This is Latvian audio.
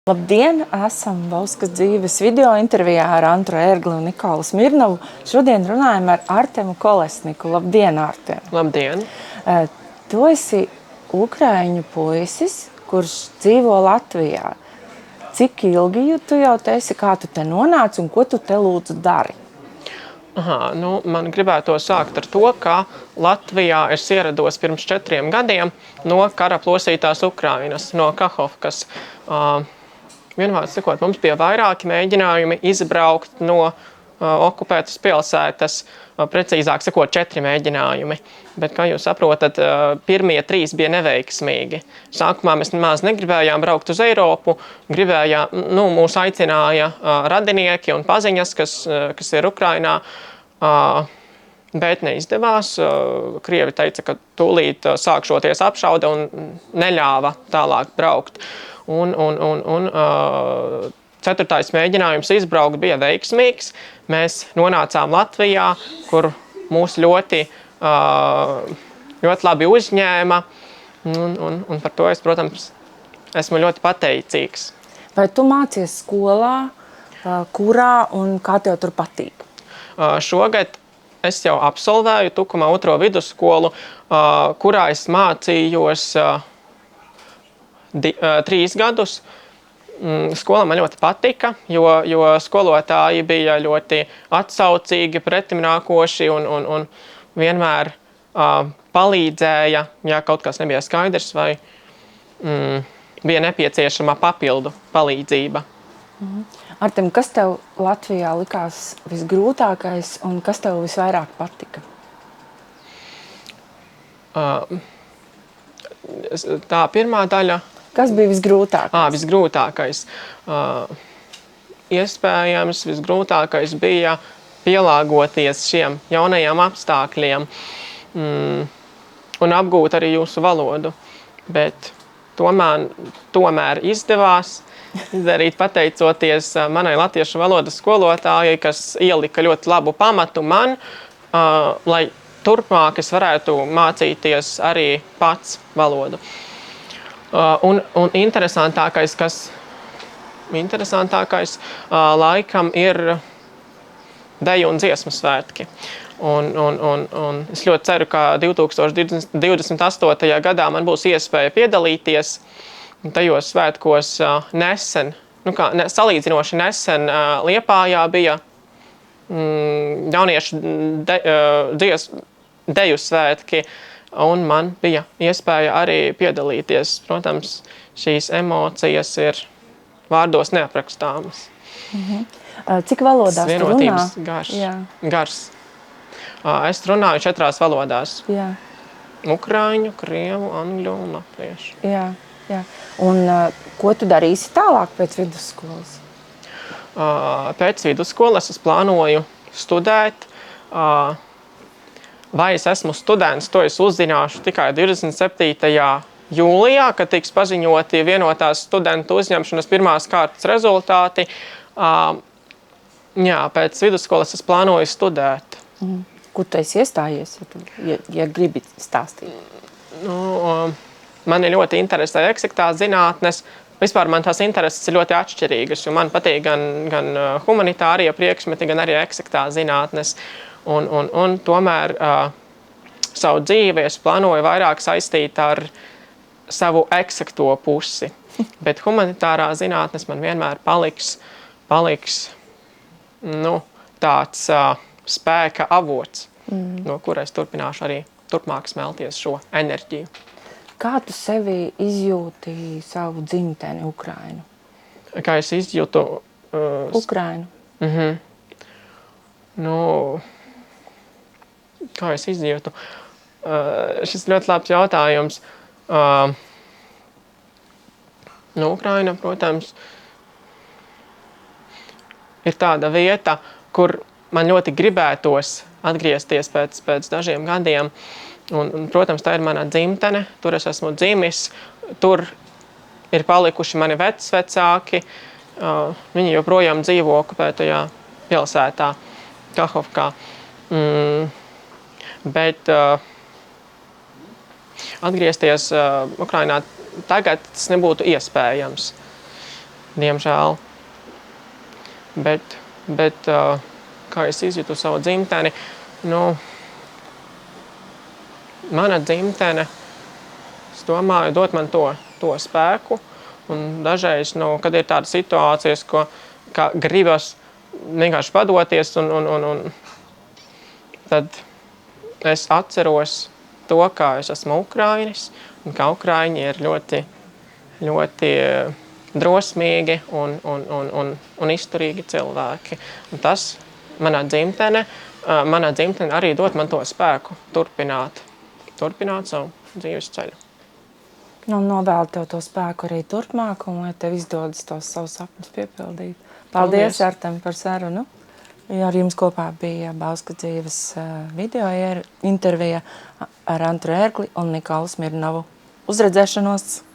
Labdien! Esam Valskas dzīves video intervijā ar Antru Ērgli un Nikolu Smirnovu. Šodien runājam ar Artemu Kolesniku. Labdien, Artem! Labdien! Tu esi ukraiņu puisis, kurš dzīvo Latvijā. Cik ilgi tu jau te esi, kā tu te nonāci un ko tu te lūdzu dari? Man gribētu sākt ar to, ka Latvijā es ierados pirms 4 gadiem no kara plosītās Ukrainas, no Kahovkas. Vienvārds sakot, mums bija vairāki mēģinājumi izbraukt no okupētas pilsētas, precīzāk sakot, 4 mēģinājumi. Bet, kā jūs saprotat, pirmie 3 bija neveiksmīgi. Sākumā mēs nemaz negribējām braukt uz Eiropu, mūs aicināja radinieki un paziņas, kas ir Ukrainā, bet neizdevās. Krievi teica, ka tūlīt sākšoties apšaude un neļāva tālāk braukt. Un 4. mēģinājums izbraukt bija veiksmīgs. Mēs nonācām Latvijā, kur mūs ļoti labi uzņēma. Un par to es, protams, esmu ļoti pateicīgs. Vai tu mācies skolā, kurā un kā tev tur patīk? Šogad es jau absolvēju Tukumā 2. vidusskolu, kurā es mācījos 3 gadus. Skola man ļoti patika, jo skolotāji bija ļoti atsaucīgi, pretimnākoši un vienmēr palīdzēja, ja kaut kas nebija skaidrs vai bija nepieciešama papildu palīdzība. Artem, kas tev Latvijā likās visgrūtākais un kas tev visvairāk patika? Tā pirmā daļa. Kas bija visgrūtākais? Visgrūtākais. Iespējams, visgrūtākais bija pielāgoties šiem jaunajiem apstākļiem un apgūt arī jūsu valodu. Bet tomēr izdevās izdarīt pateicoties manai latviešu valodas skolotājai, kas ielika ļoti labu pamatu man, lai turpmāk es varētu mācīties arī pats valodu. Un interesantākais laikam ir deju un dziesmu svētki. Un es ļoti ceru, ka 2028. gadā man būs iespēja piedalīties tajos svētkos nesen, salīdzinoši nesen Liepājā bija jauniešu deju svētki. Un man bija iespēja arī piedalīties. Protams, šīs emocijas ir vārdos neaprakstāmas. Cik valodās tu runā? Gars. Es runāju 4 valodās. Jā. Ukraiņu, krievu, angļu un latviešu. Jā. Un ko tu darīsi tālāk pēc vidusskolas? Pēc vidusskolas es plānoju studēt. Vai es esmu students, to es uzzināšu tikai 27. jūlijā, kad tiks paziņoti vienotās studentu uzņemšanas pirmās kārtas rezultāti. Pēc vidusskolas es plānoju studēt. Kur tu esi iestājies, ja gribi stāstīt? Mani ļoti interesē eksaktās zinātnes. Vispār man tās intereses ir ļoti atšķirīgas, jo man patīk gan humanitārie priekšmeti, gan arī eksaktās zinātnes. Un tomēr savu dzīvi es plānoju vairāk saistīt ar savu eksakto pusi. Bet humanitārā zinātnes man vienmēr paliks tāds spēka avots, no kura es turpināšu arī turpmāk smelties šo enerģiju. Kā tu sevi izjūti savu dzimteni Ukrainu? Kā es izjūtu? Ukrainu. Kā es izjūtu? Šis ļoti labs jautājums. Ukraina, protams, ir tāda vieta, kur man ļoti gribētos atgriezties pēc dažiem gadiem. Un, protams, tā ir mana dzimtene. Tur es esmu dzimis. Tur ir palikuši mani vecvecāki. Viņi joprojām dzīvo okupētajā pilsētā, Kahovkā. Bet atgriezties Ukrainā tagad tas nebūtu iespējams. diemžēl. Bet kā es izjūtu savu dzimteni, mana dzimtene, es domāju, dot man to spēku. Un dažreiz, kad ir tādas situācijas, ka gribas vienkārši padoties, un tad es atceros to, kā es esmu ukrainis, un kā ukraiņi ir ļoti, ļoti drosmīgi un izturīgi cilvēki. Un tas manā dzimtene arī dod man to spēku turpināt savu dzīves ceļu. Novēlu tev to spēku arī turpmāk, un lai tev izdodas tos savus sapņus piepildīt. Paldies, Artem, par sarunu. Ar jums kopā bija Bauska dzīves video intervija ar Antru Ērgli un Nikolu Smirnovu. Uz redzēšanos!